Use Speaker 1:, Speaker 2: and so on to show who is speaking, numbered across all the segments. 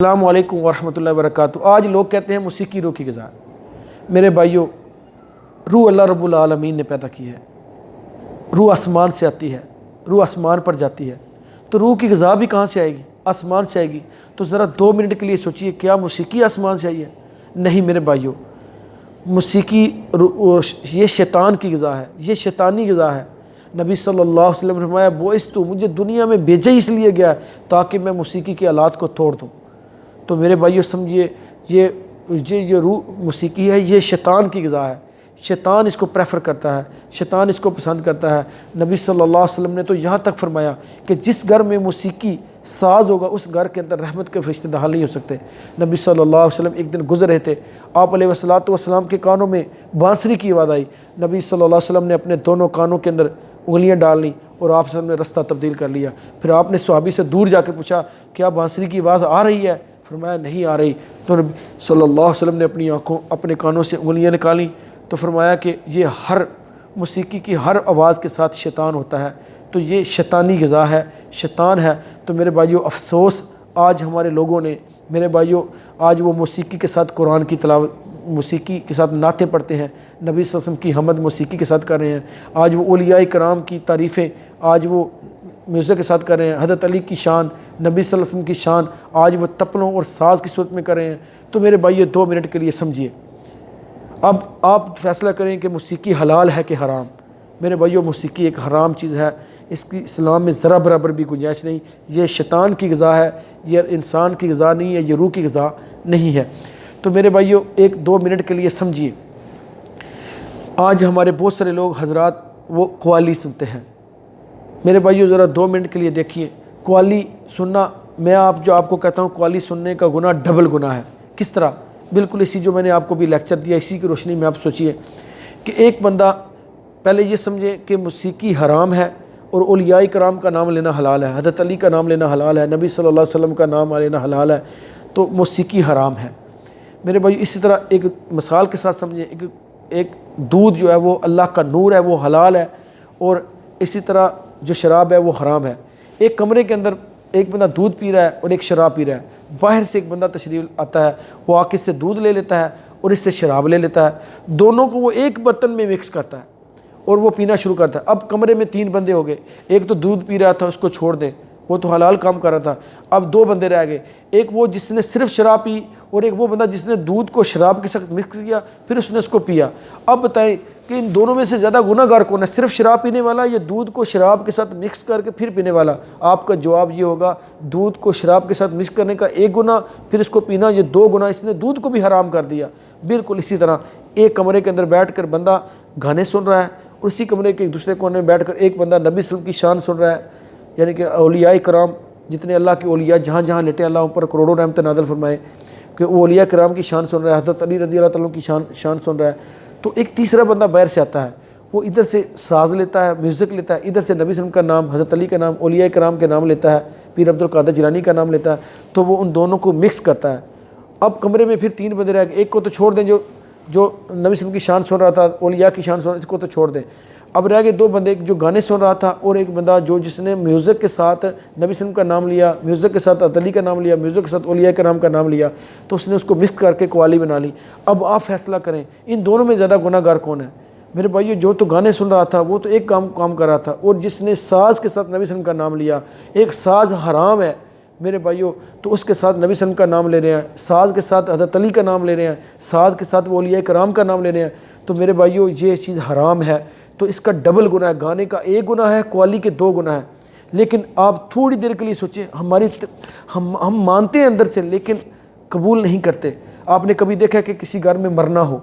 Speaker 1: السلام علیکم ورحمۃ اللہ وبرکاتہ۔ آج لوگ کہتے ہیں موسیقی روح کی غذا ہے۔ میرے بھائیوں، روح اللہ رب العالمین نے پیدا کی ہے، روح آسمان سے آتی ہے، روح آسمان پر جاتی ہے، تو روح کی غذا بھی کہاں سے آئے گی؟ آسمان سے آئے گی۔ تو ذرا 2 منٹ کے لیے سوچئے، کیا موسیقی آسمان سے آئی ہے؟ نہیں میرے بھائیوں، موسیقی یہ شیطان کی غذا ہے، یہ شیطانی غذا ہے۔ نبی صلی اللہ علیہ وسلم نے فرمایا، بعثت، مجھے دنیا میں بھیجا اس لیے گیا ہے تاکہ میں موسیقی کے آلات کو توڑ دوں۔ تو میرے بھائیو سمجھیے، یہ روح موسیقی ہے، یہ شیطان کی غذا ہے۔ شیطان اس کو پریفر کرتا ہے، شیطان اس کو پسند کرتا ہے۔ نبی صلی اللہ علیہ وسلم نے تو یہاں تک فرمایا کہ جس گھر میں موسیقی ساز ہوگا اس گھر کے اندر رحمت کے فرشتے داخل نہیں ہو سکتے۔ نبی صلی اللہ علیہ وسلم ایک دن گزر رہے تھے، آپ علیہ السلام کے کانوں میں بانسری کی آواز آئی۔ نبی صلی اللہ علیہ وسلم نے اپنے دونوں کانوں کے اندر انگلیاں ڈال لیں اور آپ نے رستہ تبدیل کر لیا۔ پھر آپ نے صحابی سے دور جا کے پوچھا، کیا بانسری کی آواز آ رہی ہے؟ فرمایا نہیں آ رہی۔ تو نبی صلی اللہ علیہ وسلم نے اپنے کانوں سے انگلیاں نکالیں تو فرمایا کہ یہ ہر موسیقی کی ہر آواز کے ساتھ شیطان ہوتا ہے، تو یہ شیطانی غذا ہے، شیطان ہے۔ تو میرے بھائیو افسوس، آج ہمارے لوگوں نے، میرے بھائیو، آج وہ موسیقی کے ساتھ قرآن کی تلاوت، موسیقی کے ساتھ نعتیں پڑھتے ہیں، نبی صلی اللہ علیہ وسلم کی حمد موسیقی کے ساتھ کر رہے ہیں۔ آج وہ اولیاء کرام کی تعریفیں آج وہ میوزک کے ساتھ کر رہے ہیں۔ حضرت علی کی شان، نبی صلی اللہ علیہ وسلم کی شان آج وہ تپلوں اور ساز کی صورت میں کر رہے ہیں۔ تو میرے بھائیو 2 منٹ کے لیے سمجھیے، اب آپ فیصلہ کریں کہ موسیقی حلال ہے کہ حرام۔ میرے بھائیو، موسیقی ایک حرام چیز ہے، اس کی اسلام میں ذرا برابر بھی گنجائش نہیں۔ یہ شیطان کی غذا ہے، یہ انسان کی غذا نہیں ہے، یہ روح کی غذا نہیں ہے۔ تو میرے بھائیو 1-2 منٹ کے لیے سمجھیے، آج ہمارے بہت سارے لوگ حضرات وہ قوالی سنتے ہیں۔ میرے بھائیو ذرا 2 منٹ کے لیے دیکھیے، قوالی سننا، میں آپ کو کہتا ہوں قوالی سننے کا گناہ ڈبل گناہ ہے۔ کس طرح؟ بالکل اسی جو میں نے آپ کو بھی لیکچر دیا، اسی کی روشنی میں آپ سوچئے کہ ایک بندہ پہلے یہ سمجھے کہ موسیقی حرام ہے اور اولیاء کرام کا نام لینا حلال ہے، حضرت علی کا نام لینا حلال ہے، نبی صلی اللہ علیہ وسلم کا نام لینا حلال ہے، تو موسیقی حرام ہے۔ میرے بھائی اسی طرح ایک مثال کے ساتھ سمجھیں، ایک دودھ جو ہے وہ اللہ کا نور ہے، وہ حلال ہے، اور اسی طرح جو شراب ہے وہ حرام ہے۔ ایک کمرے کے اندر ایک بندہ دودھ پی رہا ہے اور ایک شراب پی رہا ہے، باہر سے ایک بندہ تشریف آتا ہے، وہ آ کے اس سے دودھ لے لیتا ہے اور اس سے شراب لے لیتا ہے، دونوں کو وہ ایک برتن میں مکس کرتا ہے اور وہ پینا شروع کرتا ہے۔ اب کمرے میں 3 بندے ہو گئے، ایک تو دودھ پی رہا تھا، اس کو چھوڑ دیں، وہ تو حلال کام کر رہا تھا۔ اب 2 بندے رہ گئے، ایک وہ جس نے صرف شراب پی اور ایک وہ بندہ جس نے دودھ کو شراب کے ساتھ مکس کیا پھر اس نے اس کو پیا۔ اب بتائیں کہ ان دونوں میں سے زیادہ گناہ گار کون ہے، صرف شراب پینے والا یا دودھ کو شراب کے ساتھ مکس کر کے پھر پینے والا؟ آپ کا جواب یہ ہوگا، دودھ کو شراب کے ساتھ مکس کرنے کا 1 گناہ، پھر اس کو پینا یہ 2 گناہ، اس نے دودھ کو بھی حرام کر دیا۔ بالکل اسی طرح ایک کمرے کے اندر بیٹھ کر بندہ گانے سن رہا ہے اور اسی کمرے کے دوسرے کونے میں بیٹھ کر ایک بندہ نبی صلی اللہ علیہ وسلم کی شان سن رہا ہے، یعنی کہ اولیاء کرام، جتنے اللہ کے اولیاء جہاں جہاں لیٹے اللہ اوپر کروڑوں رحمت نازل فرمائے، کہ وہ اولیاء کرام کی شان سن رہا ہے، حضرت علی رضی اللہ تعالیٰ کی شان سن رہا ہے۔ تو ایک تیسرا بندہ باہر سے آتا ہے، وہ ادھر سے ساز لیتا ہے، میوزک لیتا ہے، ادھر سے نبی صلی اللہ علیہ وسلم کا نام، حضرت علی کا نام، اولیاء کرام کے نام لیتا ہے، پیر عبد القادر جیلانی کا نام لیتا ہے، تو وہ ان دونوں کو مکس کرتا ہے۔ اب کمرے میں پھر 3 بندے رہ گئے، ایک کو تو چھوڑ دیں جو نبی صلی اللہ علیہ وسلم کی شان سن رہا تھا، اولیاء کی شان سن رہا تھا، اس کو تو چھوڑ دیں۔ اب رہ گئے 2 بندے، ایک جو گانے سن رہا تھا اور ایک بندہ جس نے میوزک کے ساتھ نبی صلی اللہ علیہ وسلم کا نام لیا، میوزک کے ساتھ علی کا نام لیا، میوزک کے ساتھ اولیاء کرام کا نام لیا، تو اس نے اس کو مکس کر کے قوالی بنا لی۔ اب آپ فیصلہ کریں ان دونوں میں زیادہ گناہ گار کون ہے؟ میرے بھائیو، جو تو گانے سن رہا تھا وہ تو ایک کام کر رہا تھا، اور جس نے ساز کے ساتھ نبی صلی اللہ علیہ وسلم کا نام لیا، ایک ساز حرام ہے میرے بھائیو، تو اس کے ساتھ نبی صلی اللہ علیہ وسلم کا نام لے رہے ہیں، ساز کے ساتھ حضرت علی کا نام لے رہے ہیں، ساز کے ساتھ وہ اولیاء کرام کا نام لے رہے ہیں، تو میرے بھائیو یہ چیز حرام ہے۔ تو اس کا ڈبل گناہ ہے، گانے کا 1 گناہ ہے، قوالی کے 2 گناہ ہے۔ لیکن آپ تھوڑی دیر کے لیے سوچیں، ہم مانتے ہیں اندر سے لیکن قبول نہیں کرتے۔ آپ نے کبھی دیکھا کہ کسی گھر میں مرنا ہو،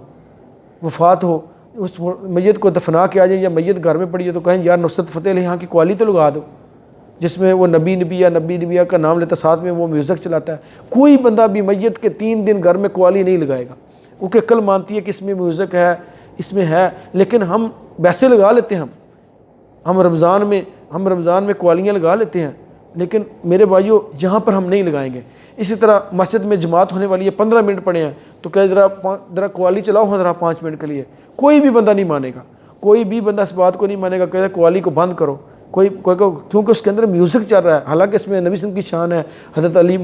Speaker 1: وفات ہو، اس میت کو دفنا کے آ جائیں یا میت گھر میں پڑی ہے تو کہیں یار نصرت فتح علی یہاں کی قوالی تو لگا دو، جس میں وہ نبی نبیہ کا نام لیتا، ساتھ میں وہ میوزک چلاتا ہے۔ کوئی بندہ بھی میت کے 3 دن گھر میں قوالی نہیں لگائے گا، کیونکہ عقل مانتی ہے کہ اس میں میوزک ہے، اس میں ہے، لیکن ہم ویسے لگا لیتے ہیں، ہم رمضان میں قوالیاں لگا لیتے ہیں، لیکن میرے بھائیو یہاں پر ہم نہیں لگائیں گے۔ اسی طرح مسجد میں جماعت ہونے والی ہے، 15 منٹ پڑے ہیں تو کہ ذرا قوالی چلاؤ ذرا 5 منٹ کے لیے، کوئی بھی بندہ نہیں مانے گا، کوئی بھی بندہ اس بات کو نہیں مانے گا کہ قوالی کو بند کرو، کوئی کیونکہ اس کے اندر میوزک چل رہا ہے، حالانکہ اس میں نبی صلی اللہ علیہ وسلم کی شان ہے، حضرت علی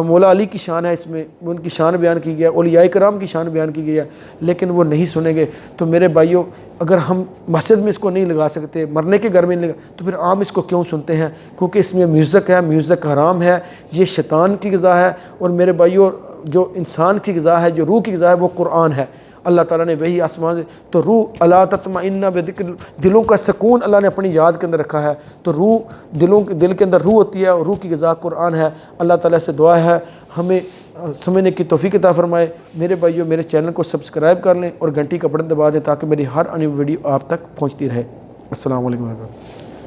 Speaker 1: مولا علی کی شان ہے، اس میں ان کی شان بیان کی گئی ہے، اولیاء کرام کی شان بیان کی گئی ہے، لیکن وہ نہیں سنیں گے۔ تو میرے بھائیوں، اگر ہم مسجد میں اس کو نہیں لگا سکتے، مرنے کے گھر میں نہیں لگا، تو پھر عام اس کو کیوں سنتے ہیں؟ کیونکہ اس میں میوزک ہے، میوزک حرام ہے، یہ شیطان کی غذا ہے۔ اور میرے بھائیوں، جو انسان کی غذا ہے، جو روح کی غذا ہے، وہ قرآن ہے۔ اللہ تعالیٰ نے وہی آسمان سے، تو روح الا تطمئن بذکر، دلوں کا سکون اللہ نے اپنی یاد کے اندر رکھا ہے۔ تو روح، دل کے اندر روح ہوتی ہے، اور روح کی غذا قرآن ہے۔ اللہ تعالیٰ سے دعا ہے ہمیں سمجھنے کی توفیق عطا فرمائے۔ میرے بھائیوں، میرے چینل کو سبسکرائب کر لیں اور گھنٹی کا بٹن دبا دیں تاکہ میری ہر آنے والی ویڈیو آپ تک پہنچتی رہے۔ السلام علیکم ورحمۃ اللہ۔